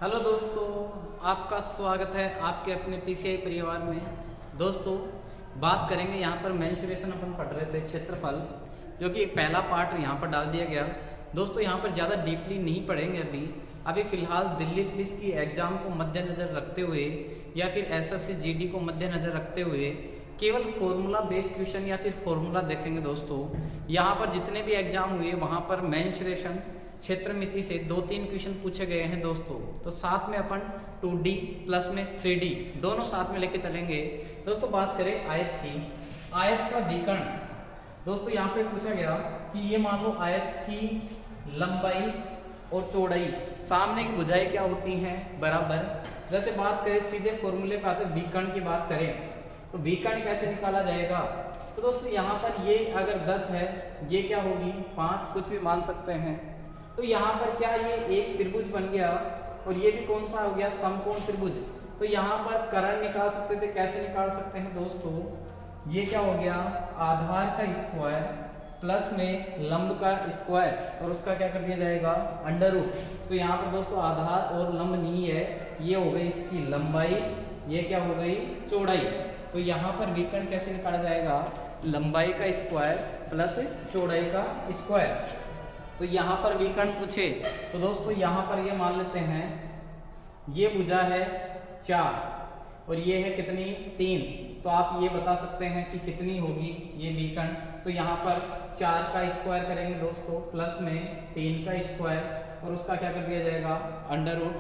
Hello दोस्तों, आपका स्वागत है आपके अपने पीसीआई परिवार में। दोस्तों, बात करेंगे यहाँ पर मेंसुरेशन अपन पढ़ रहे थे क्षेत्रफल, जो कि पहला पार्ट यहाँ पर डाल दिया गया। दोस्तों, यहाँ पर ज़्यादा डीपली नहीं पढ़ेंगे अभी फ़िलहाल दिल्ली पुलिस की एग्ज़ाम को मद्देनज़र रखते हुए या फिर एसएससी जीडी को मद्देनज़र रखते हुए केवल फॉर्मूला बेस्ड क्वेश्चन या फिर फॉर्मूला देखेंगे। दोस्तों, यहाँ पर जितने भी एग्जाम हुए वहाँ पर मेंसुरेशन क्षेत्र मिति से 2-3 क्वेश्चन पूछे गए हैं दोस्तों। तो साथ में अपन 2D प्लस में 3D दोनों साथ में लेके चलेंगे। दोस्तों, बात करें आयत की, आयत का विकर्ण। दोस्तों, यहाँ पे पूछा गया कि ये मान लो आयत की लंबाई और चौड़ाई, सामने की भुजाएं क्या होती हैं, बराबर। जैसे बात करें सीधे फॉर्मूले पे आते, विकर्ण की बात करें तो विकर्ण कैसे निकाला जाएगा। तो दोस्तों, यहाँ पर ये अगर 10 है, ये क्या होगी 5, कुछ भी मान सकते हैं। तो यहाँ पर क्या ये एक त्रिभुज बन गया और ये भी कौन सा हो गया, समकोण त्रिभुज। तो यहाँ पर कर्ण निकाल सकते थे, कैसे निकाल सकते हैं दोस्तों, ये क्या हो गया आधार का स्क्वायर प्लस में लंब का स्क्वायर और उसका क्या कर दिया जाएगा अंडर रूट। तो यहाँ पर दोस्तों आधार और लंब नहीं है, ये हो गई इसकी लंबाई, ये क्या हो गई चौड़ाई। तो यहाँ पर विकर्ण कैसे निकाला जाएगा, लंबाई का स्क्वायर प्लस चौड़ाई का स्क्वायर। तो यहाँ पर विकर्ण पूछे तो दोस्तों यहाँ पर ये मान लेते हैं, ये भुजा है 4 और ये है कितनी 3। तो आप ये बता सकते हैं कि कितनी होगी ये विकर्ण। तो यहाँ पर 4 का स्क्वायर करेंगे दोस्तों प्लस में 3 का स्क्वायर और उसका क्या कर दिया जाएगा अंडर रूट।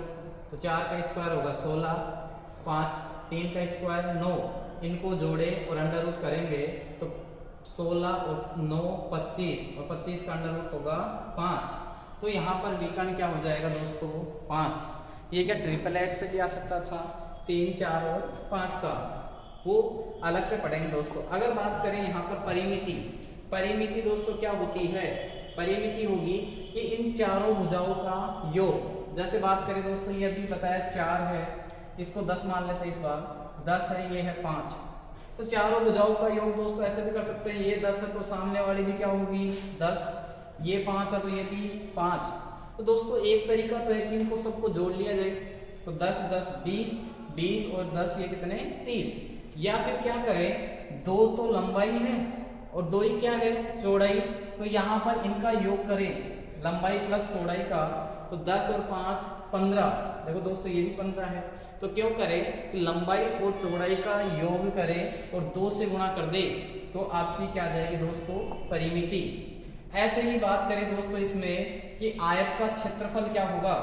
तो 4 का स्क्वायर होगा 16, 5, 3 का स्क्वायर 9, इनको जोड़े और अंडर रूट करेंगे तो 16 और 9 25 और 25 का अंडर रूट होगा 5। तो यहाँ पर विकर्ण क्या हो जाएगा दोस्तों 5। ये क्या ट्रिपल एट से भी आ सकता था, 3, 4 और 5 का, वो अलग से पढ़ेंगे दोस्तों। अगर बात करें यहाँ पर परिमिति, परिमिति दोस्तों क्या होती है, परिमिति होगी कि इन चारों भुजाओं का योग। जैसे बात करें दोस्तों, ये अभी बताया 4 है, इसको 10 मान लेते हैं, इस बार 10 है, ये है 5। तो चारों भुजाओं का योग दोस्तों ऐसे भी कर सकते हैं, ये 10 है तो सामने वाली भी क्या होगी 10, ये 5 है तो ये भी 5। तो दोस्तों एक तरीका तो है कि इनको सबको जोड़ लिया जाए, तो 10 10 20, 20 और 10 ये कितने 30। या फिर क्या करें, 2 तो लंबाई है और 2 ही क्या है चौड़ाई, तो यहाँ पर इनका योग करें लंबाई प्लस चौड़ाई का, तो 10 और 5 15। देखो दोस्तों ये भी 15 है, तो क्यों करें कि लंबाई और चौड़ाई का योग करें और 2 से गुणा कर दे, तो आपकी क्या आ जाएगी दोस्तों परिमिति। ऐसे ही बात करें दोस्तों इसमें कि आयत का क्षेत्रफल क्या होगा।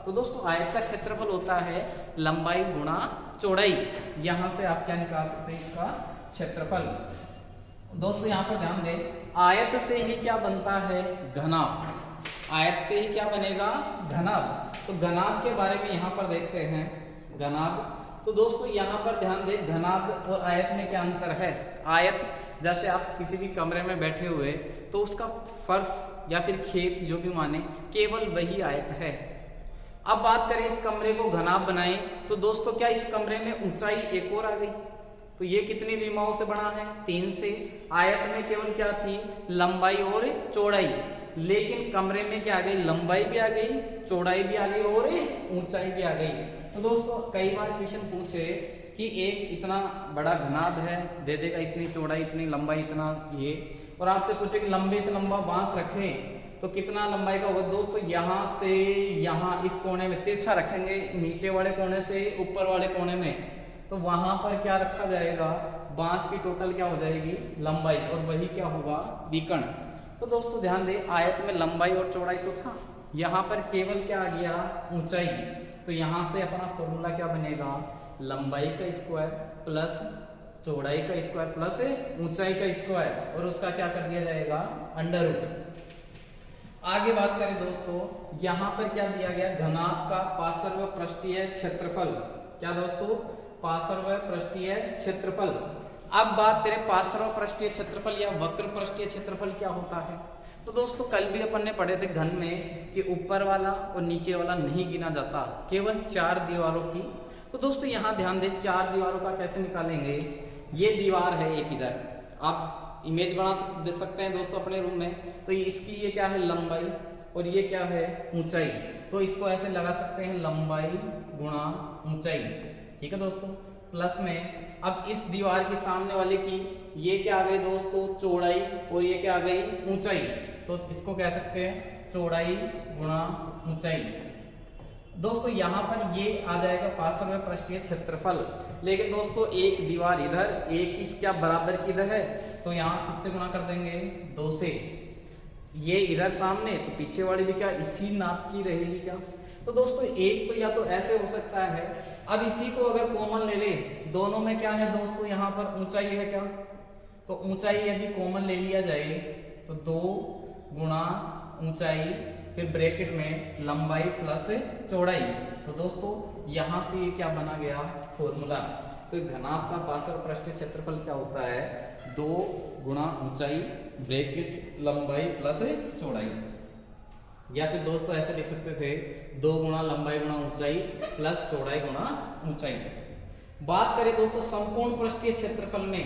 तो दोस्तों आयत का क्षेत्रफल होता है लंबाई गुणा चौड़ाई। यहां से आप क्या निकाल सकते हैं इसका क्षेत्रफल। दोस्तों यहाँ पर ध्यान दें, आयत से ही क्या बनता है घनाभ, आयत से ही क्या बनेगा घनाभ। तो घनाभ के बारे में यहाँ पर देखते हैं, घनाभ। तो दोस्तों यहाँ पर ध्यान दें, घनाभ और आयत में क्या अंतर है। आयत जैसे आप किसी भी कमरे में बैठे हुए तो उसका फर्श या फिर खेत जो भी माने, केवल वही आयत है। अब बात करें इस कमरे को घनाभ बनाएं तो दोस्तों क्या इस कमरे में ऊंचाई एक और आ गई, तो ये कितनी विमाओं से बना है 3 से। आयत में केवल क्या थी लंबाई और चौड़ाई, लेकिन कमरे में क्या आ गई लंबाई भी आ गई, चौड़ाई भी आ गई और ऊंचाई भी आ गई। तो दोस्तों कई बार क्वेश्चन पूछे कि एक इतना बड़ा घनाभ है, दे देगा इतनी चौड़ाई इतनी लंबाई इतना ये, और आपसे पूछे कि लंबे से लंबा बांस रखें तो कितना लंबाई का होगा। दोस्तों यहाँ से यहाँ इस कोने में तिरछा रखेंगे, नीचे वाले कोने से ऊपर वाले कोने में, तो वहां पर क्या रखा जाएगा बांस की टोटल क्या हो जाएगी लंबाई, और वही क्या होगा विकर्ण। तो दोस्तों ध्यान दें, आयत में लंबाई और चौड़ाई तो था, यहाँ पर केवल क्या आ गया ऊंचाई। तो यहाँ से अपना फॉर्मूला क्या बनेगा, लंबाई का स्क्वायर प्लस चौड़ाई का स्क्वायर प्लस ऊंचाई का स्क्वायर और उसका क्या कर दिया जाएगा अंडर रूट। आगे बात करें दोस्तों, यहाँ पर क्या दिया गया घनाभ का पार्श्व पृष्ठीय क्षेत्रफल। क्या दोस्तों पार्श्व पृष्ठीय क्षेत्रफल। अब बात करें पार्श्व पृष्ठीय क्षेत्रफल या वक्र पृष्ठीय क्षेत्रफल क्या होता है। तो दोस्तों कल भी अपन ने पढ़े थे घन में कि ऊपर वाला और नीचे वाला नहीं गिना जाता, केवल 4 दीवारों की। तो दोस्तों यहाँ ध्यान दें, 4 दीवारों का कैसे निकालेंगे। ये दीवार है एक, इधर आप इमेज बना दे सकते हैं दोस्तों अपने रूम में। तो इसकी ये क्या है लंबाई और ये क्या है ऊंचाई। तो इसको ऐसे लगा सकते हैं, लंबाई गुणा ऊंचाई। ठीक है दोस्तों, प्लस में अब इस दीवार के सामने वाले की ये क्या आ गई दोस्तों, चौड़ाई, और ये क्या आ गई, ऊंचाई। तो इसको कह सकते हैं चौड़ाई गुणा ऊंचाई। दोस्तों यहाँ पर ये आ जाएगा पार्श्व पृष्ठीय क्षेत्रफल। लेकिन दोस्तों एक दीवार इधर, एक इस क्या बराबर की इधर है, तो यहाँ किससे गुणा कर देंगे, 2 से। ये इधर सामने, तो पीछे वाली भी क्या इसी नाप की रहेगी क्या। तो दोस्तों एक तो या तो ऐसे हो सकता है। अब इसी को अगर कॉमन ले ले, दोनों में क्या है दोस्तों, यहाँ पर ऊंचाई है क्या, तो ऊंचाई यदि कॉमन ले लिया जाए तो 2 गुणा ऊंचाई, फिर ब्रैकेट में लंबाई प्लस चौड़ाई। तो दोस्तों यहां से ये क्या बना गया, फॉर्मूला। तो घनाभ का पार्श्व पृष्ठीय क्षेत्रफल क्या होता है, 2 गुणा ऊंचाई ब्रैकेट लंबाई प्लस चौड़ाई। या फिर दोस्तों ऐसे लिख सकते थे, 2 गुणा लंबाई गुणा ऊंचाई प्लस चौड़ाई गुणा ऊंचाई। बात करें दोस्तों समकोण पृष्ठीय क्षेत्रफल में,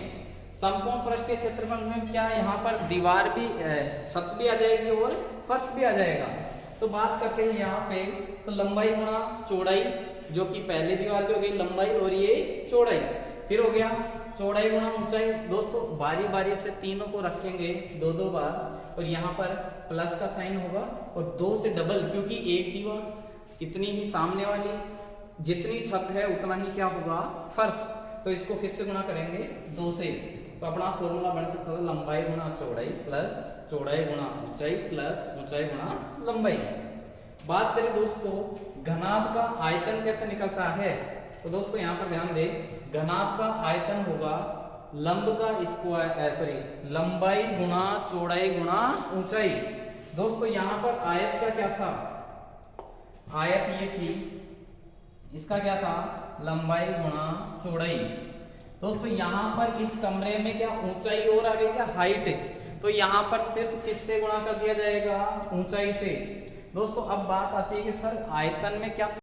समकोण पृष्ठीय क्षेत्रफल में क्या यहाँ पर दीवार भी, छत भी आ जाएगी और फर्श भी आ जाएगा। तो बात करते हैं यहाँ पे, तो लंबाई गुणा चौड़ाई, जो कि पहले दीवार की हो गई लंबाई और ये चौड़ाई, फिर हो गया चौड़ाई गुणा ऊंचाई। दोस्तों बारी बारी से तीनों को रखेंगे 2-2 बार, और यहाँ पर प्लस का साइन होगा और 2 से डबल, क्योंकि एक दीवार इतनी ही सामने वाली, जितनी छत है उतना ही क्या होगा, फर्श। तो इसको किससे गुणा करेंगे, 2 से। तो अपना फॉर्मूला बन सकता है लंबाई गुणा चौड़ाई प्लस चौड़ाई गुणा ऊंचाई प्लस ऊंचाई गुणा लंबाई। बात करें दोस्तों घनाभ का आयतन कैसे निकलता है, तो दोस्तों यहाँ पर ध्यान दें, घनाभ का आयतन होगा लंब का स्क्वायर, लंबाई गुणा चौड़ाई गुणा ऊंचाई। दोस्तों यहाँ पर आयत का क्या था, आयत ये थी, इसका क्या था, लंबाई गुणा चौड़ाई। दोस्तों यहाँ पर इस कमरे में क्या ऊंचाई और आ गई, क्या हाइट, तो यहाँ पर सिर्फ किससे गुणा कर दिया जाएगा, ऊंचाई से। दोस्तों अब बात आती है कि सर आयतन में क्या